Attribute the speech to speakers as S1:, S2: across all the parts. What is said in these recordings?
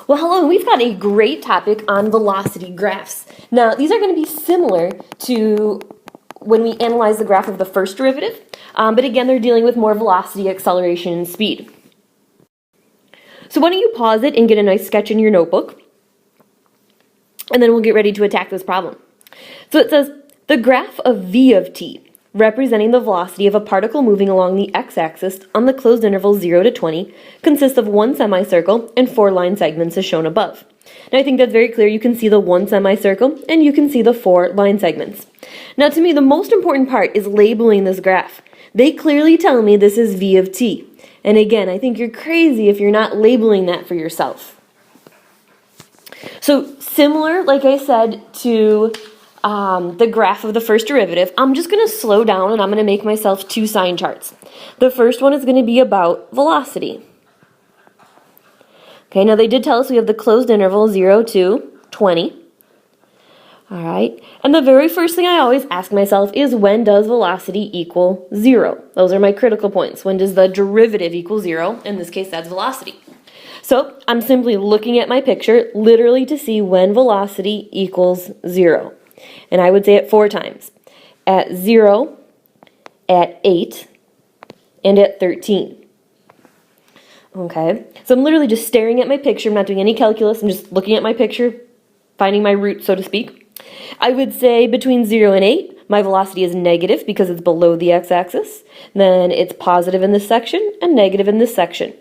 S1: Well, hello, we've got a great topic on velocity graphs. Now, these are going to be similar to when we analyze the graph of the first derivative, but again, they're dealing with more velocity, acceleration, and speed. So why don't you pause it and get a nice sketch in your notebook, and then we'll get ready to attack this problem. So it says, the graph of v of t, representing the velocity of a particle moving along the x-axis on the closed interval 0 to 20, consists of one semicircle and 4 line segments as shown above. Now I think that's very clear. You can see the one semicircle and you can see the 4 line segments. Now to me, the most important part is labeling this graph. They clearly tell me this is v of t. And again, I think you're crazy if you're not labeling that for yourself. So similar, like I said, to the graph of the first derivative, I'm just going to slow down and I'm going to make myself 2 sign charts. The first one is going to be about velocity. Okay, now they did tell us we have the closed interval 0 to 20. All right, and the very first thing I always ask myself is, when does velocity equal 0? Those are my critical points. When does the derivative equal 0? In this case, that's velocity. So I'm simply looking at my picture literally to see when velocity equals 0. And I would say it 4 times. At 0, at 8, and at 13. Okay, so I'm literally just staring at my picture. I'm not doing any calculus. I'm just looking at my picture, finding my root, so to speak. I would say between 0 and 8, my velocity is negative because it's below the x-axis. Then it's positive in this section and negative in this section.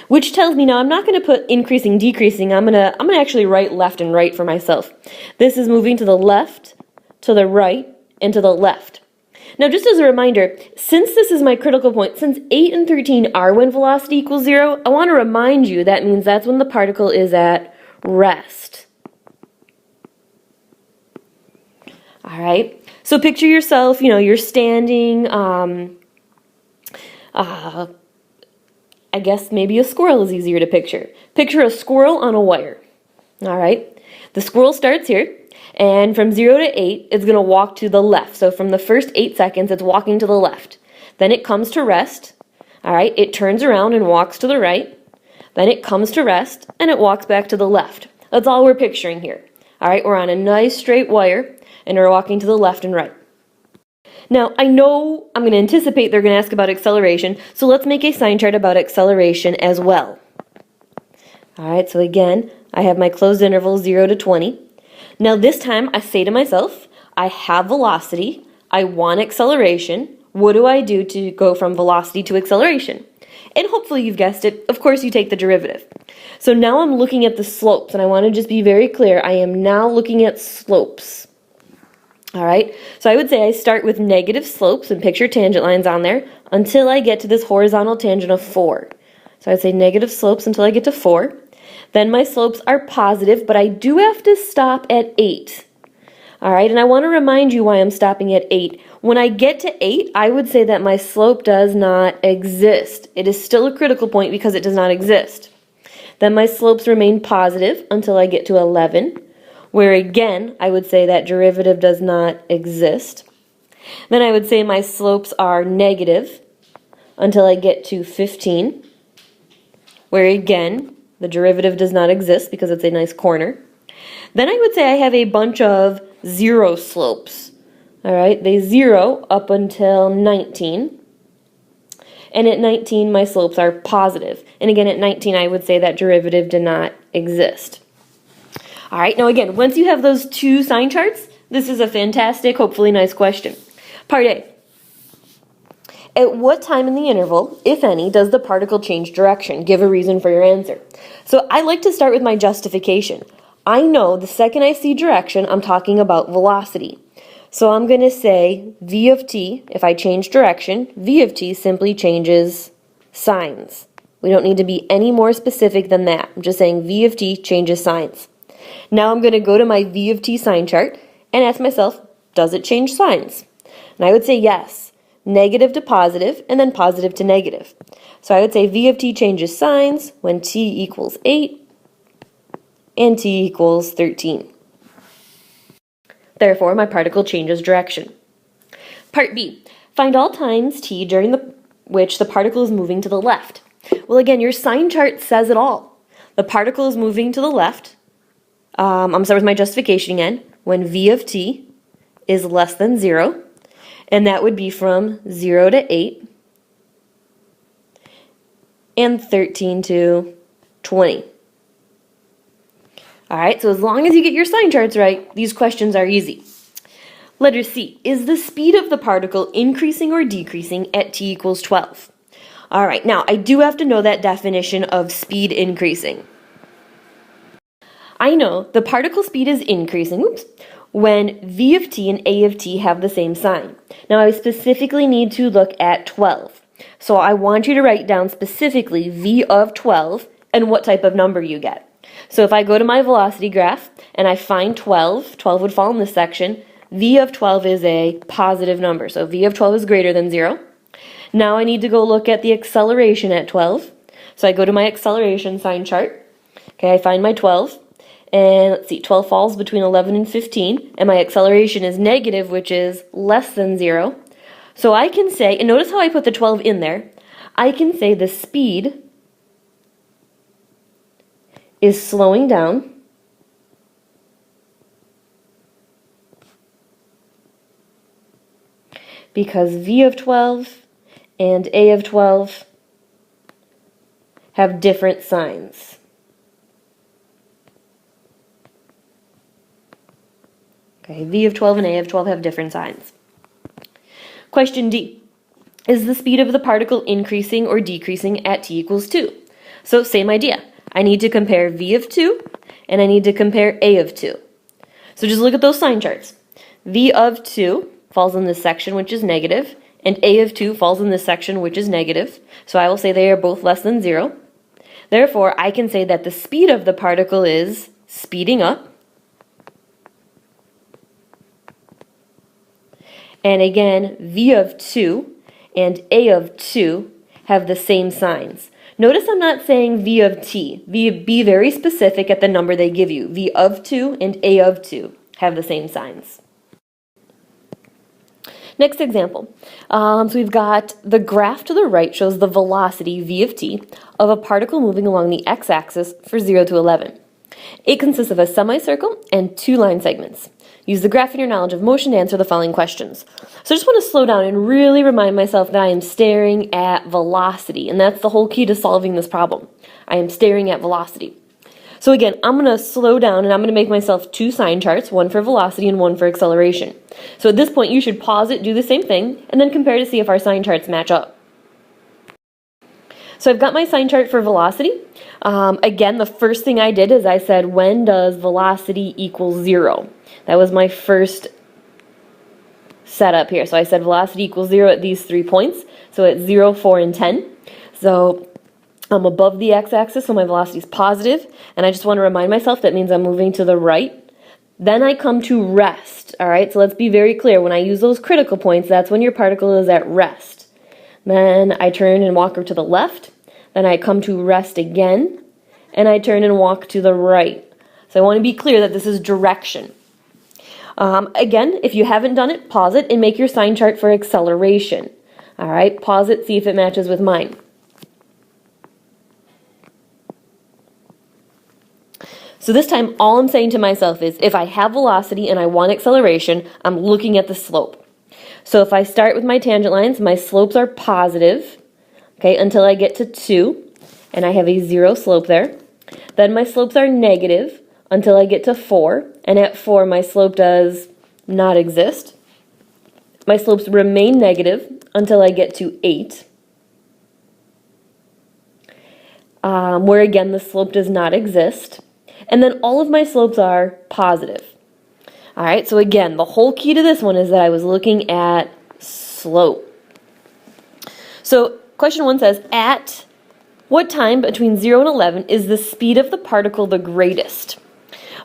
S1: Which tells me now I'm not going to put increasing, decreasing. I'm gonna actually write left and right for myself. This is moving to the left, to the right, and to the left. Now just as a reminder, since this is my critical point, since 8 and 13 are when velocity equals 0, I want to remind you that means that's when the particle is at rest. All right, so picture yourself, you're standing, I guess maybe a squirrel is easier to picture. Picture a squirrel on a wire. All right, the squirrel starts here, and from 0 to 8, it's going to walk to the left. So from the first 8 seconds, it's walking to the left. Then it comes to rest. All right, it turns around and walks to the right. Then it comes to rest, and it walks back to the left. That's all we're picturing here. All right, we're on a nice straight wire, and we're walking to the left and right. Now, I know I'm going to anticipate they're going to ask about acceleration, so let's make a sign chart about acceleration as well. All right, so again, I have my closed interval 0 to 20. Now this time, I say to myself, I have velocity, I want acceleration. What do I do to go from velocity to acceleration? And hopefully you've guessed it, of course you take the derivative. So now I'm looking at the slopes, and I want to just be very clear, I am now looking at slopes. All right, so I would say I start with negative slopes and picture tangent lines on there until I get to this horizontal tangent of 4. So I'd say negative slopes until I get to 4. Then my slopes are positive, but I do have to stop at 8. All right, and I want to remind you why I'm stopping at 8. When I get to 8, I would say that my slope does not exist. It is still a critical point because it does not exist. Then my slopes remain positive until I get to 11. Where again, I would say that derivative does not exist. Then I would say my slopes are negative until I get to 15, where again, the derivative does not exist because it's a nice corner. Then I would say I have a bunch of 0 slopes. All right, they 0 up until 19. And at 19, my slopes are positive. And again, at 19, I would say that derivative did not exist. All right, now again, once you have those 2 sign charts, this is a fantastic, hopefully nice question. Part A. At what time in the interval, if any, does the particle change direction? Give a reason for your answer. So I like to start with my justification. I know the second I see direction, I'm talking about velocity. So I'm going to say v of t, if I change direction, v of t simply changes signs. We don't need to be any more specific than that. I'm just saying v of t changes signs. Now I'm going to go to my v of t sign chart and ask myself, does it change signs? And I would say yes, negative to positive and then positive to negative. So I would say v of t changes signs when t equals 8 and t equals 13. Therefore, my particle changes direction. Part B, find all times t during which the particle is moving to the left. Well, again, your sign chart says it all. The particle is moving to the left. I'm going to start with my justification again. When v of t is less than 0, and that would be from 0 to 8 and 13 to 20. All right, so as long as you get your sign charts right, these questions are easy. Letter C, is the speed of the particle increasing or decreasing at t equals 12? All right, now I do have to know that definition of speed increasing. I know the particle speed is increasing, when v of t and a of t have the same sign. Now I specifically need to look at 12. So I want you to write down specifically v of 12 and what type of number you get. So if I go to my velocity graph and I find 12, 12 would fall in this section, v of 12 is a positive number. So v of 12 is greater than 0. Now I need to go look at the acceleration at 12. So I go to my acceleration sign chart. Okay, I find my 12. And let's see, 12 falls between 11 and 15, and my acceleration is negative, which is less than 0. So I can say, and notice how I put the 12 in there, I can say the speed is slowing down because v of 12 and a of 12 have different signs. Okay, v of 12 and a of 12 have different signs. Question D. Is the speed of the particle increasing or decreasing at t equals 2? So same idea. I need to compare v of 2 and I need to compare a of 2. So just look at those sign charts. v of 2 falls in this section, which is negative, and a of 2 falls in this section, which is negative. So I will say they are both less than 0. Therefore, I can say that the speed of the particle is speeding up. And again, v of 2 and a of 2 have the same signs. Notice I'm not saying v of t. Be very specific at the number they give you. v of 2 and a of 2 have the same signs. Next example. So we've got the graph to the right shows the velocity v of t of a particle moving along the x-axis for 0 to 11. It consists of a semicircle and 2 line segments. Use the graph and your knowledge of motion to answer the following questions. So I just want to slow down and really remind myself that I am staring at velocity, and that's the whole key to solving this problem. I am staring at velocity. So again, I'm going to slow down and I'm going to make myself 2 sign charts, one for velocity and one for acceleration. So at this point, you should pause it, do the same thing, and then compare to see if our sign charts match up. So I've got my sign chart for velocity. Again, the first thing I did is I said, when does velocity equal 0? That was my first setup here. So I said velocity equals 0 at these 3 points. So at 0, 4, and 10. So I'm above the x-axis, so my velocity is positive. And I just want to remind myself that means I'm moving to the right. Then I come to rest. All right, so let's be very clear. When I use those critical points, that's when your particle is at rest. Then I turn and walk to the left. Then I come to rest again. And I turn and walk to the right. So I want to be clear that this is direction. Again, if you haven't done it, pause it and make your sign chart for acceleration. All right, pause it, see if it matches with mine. So this time, all I'm saying to myself is, if I have velocity and I want acceleration, I'm looking at the slope. So if I start with my tangent lines, my slopes are positive, okay, until I get to 2, and I have a 0 slope there. Then my slopes are negative until I get to 4, and at 4 my slope does not exist. My slopes remain negative until I get to 8, where again the slope does not exist. And then all of my slopes are positive. All right, so again, the whole key to this one is that I was looking at slope. So question 1 says, at what time between 0 and 11 is the speed of the particle the greatest?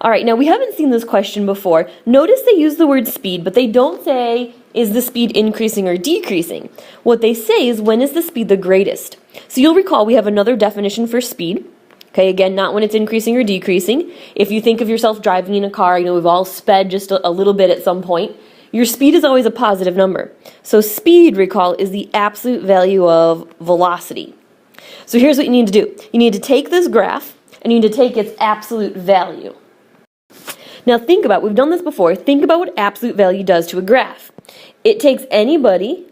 S1: All right, now we haven't seen this question before. Notice they use the word speed, but they don't say, is the speed increasing or decreasing? What they say is, when is the speed the greatest? So you'll recall we have another definition for speed. Okay, again, not when it's increasing or decreasing. If you think of yourself driving in a car, you know, we've all sped just a little bit at some point. Your speed is always a positive number. So speed, recall, is the absolute value of velocity. So here's what you need to do. You need to take this graph and you need to take its absolute value. Now think about, we've done this before, think about what absolute value does to a graph. It takes anybody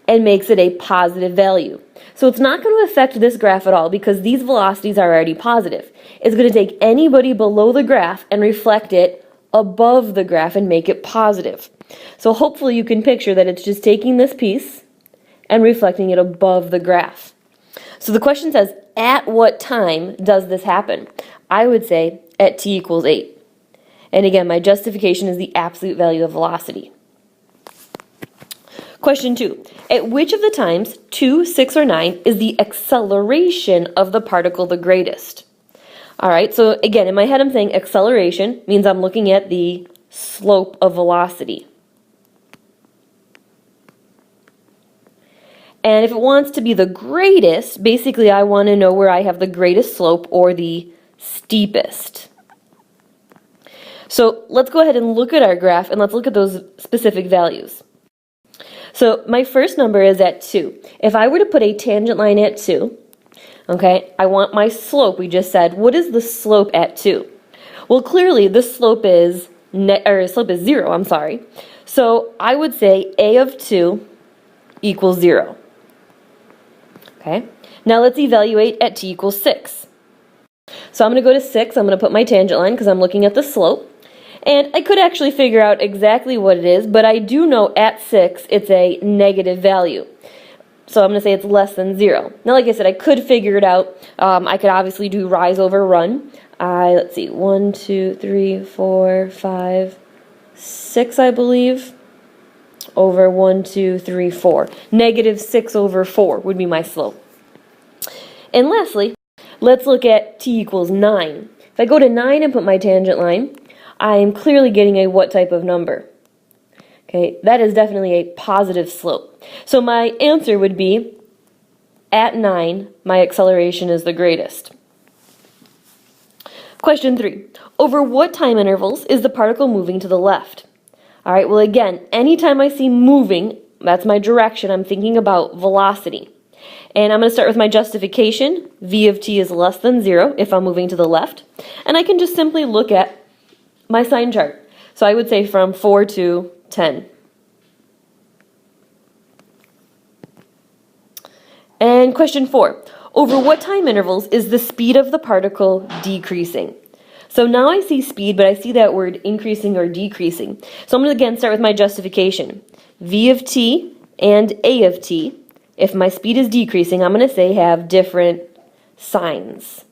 S1: and makes it a positive value. So it's not going to affect this graph at all because these velocities are already positive. It's going to take anybody below the graph and reflect it above the graph and make it positive. So hopefully you can picture that it's just taking this piece and reflecting it above the graph. So the question says, at what time does this happen? I would say at t equals 8. And again, my justification is the absolute value of velocity. Question 2. At which of the times, 2, 6, or 9, is the acceleration of the particle the greatest? Alright, so again, in my head I'm saying acceleration means I'm looking at the slope of velocity. And if it wants to be the greatest, basically I want to know where I have the greatest slope or the steepest. So let's go ahead and look at our graph and let's look at those specific values. So my first number is at 2. If I were to put a tangent line at 2, okay, I want my slope, we just said, what is the slope at 2? Well, clearly the slope is 0, I'm sorry. So I would say a of 2 equals 0. Okay, now let's evaluate at t equals 6. So I'm going to go to 6, I'm going to put my tangent line because I'm looking at the slope. And I could actually figure out exactly what it is, but I do know at 6 it's a negative value. So I'm going to say it's less than 0. Now, like I said, I could figure it out. I could obviously do rise over run. Let's see, 1, 2, 3, 4, 5, 6, I believe, over 1, 2, 3, 4. Negative 6 over 4 would be my slope. And lastly, let's look at t equals 9. If I go to 9 and put my tangent line, I am clearly getting a what type of number? Okay, that is definitely a positive slope. So my answer would be, at 9, my acceleration is the greatest. Question 3. Over what time intervals is the particle moving to the left? All right, well again, anytime I see moving, that's my direction, I'm thinking about velocity. And I'm going to start with my justification. V of t is less than 0 if I'm moving to the left. And I can just simply look at my sign chart. So I would say from 4 to 10. And question 4. Over what time intervals is the speed of the particle decreasing? So now I see speed, but I see that word increasing or decreasing. So I'm going to again start with my justification. V of t and a of t, if my speed is decreasing, I'm going to say have different signs.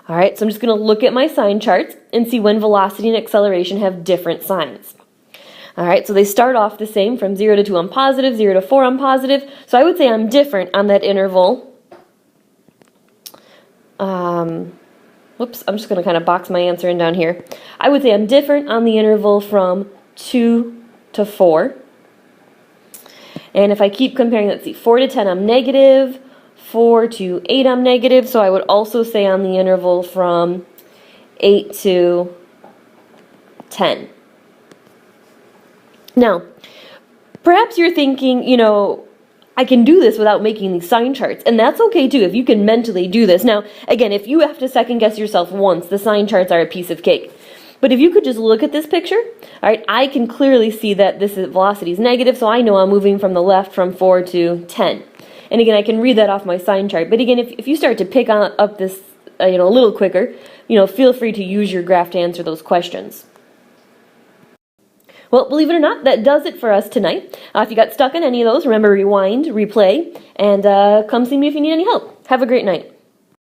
S1: All right, so I'm just going to look at my sign charts and see when velocity and acceleration have different signs. All right, so they start off the same. From 0 to 2 I'm positive, 0 to 4 I'm positive. So I would say I'm different on that interval. Whoops, I'm just going to kind of box my answer in down here. I would say I'm different on the interval from 2 to 4. And if I keep comparing, let's see, 4 to 10 I'm negative. 4 to 8 I'm negative, so I would also say on the interval from 8 to 10. Now, perhaps you're thinking, you know, I can do this without making these sign charts, and that's okay too if you can mentally do this. Now, again, if you have to second guess yourself once, the sign charts are a piece of cake. But if you could just look at this picture, all right, I can clearly see that this velocity is negative, so I know I'm moving from the left from 4 to 10. And again, I can read that off my sign chart. But again, if you start to pick up this a little quicker, feel free to use your graph to answer those questions. Well, believe it or not, that does it for us tonight. If you got stuck on any of those, remember rewind, replay, and come see me if you need any help. Have a great night.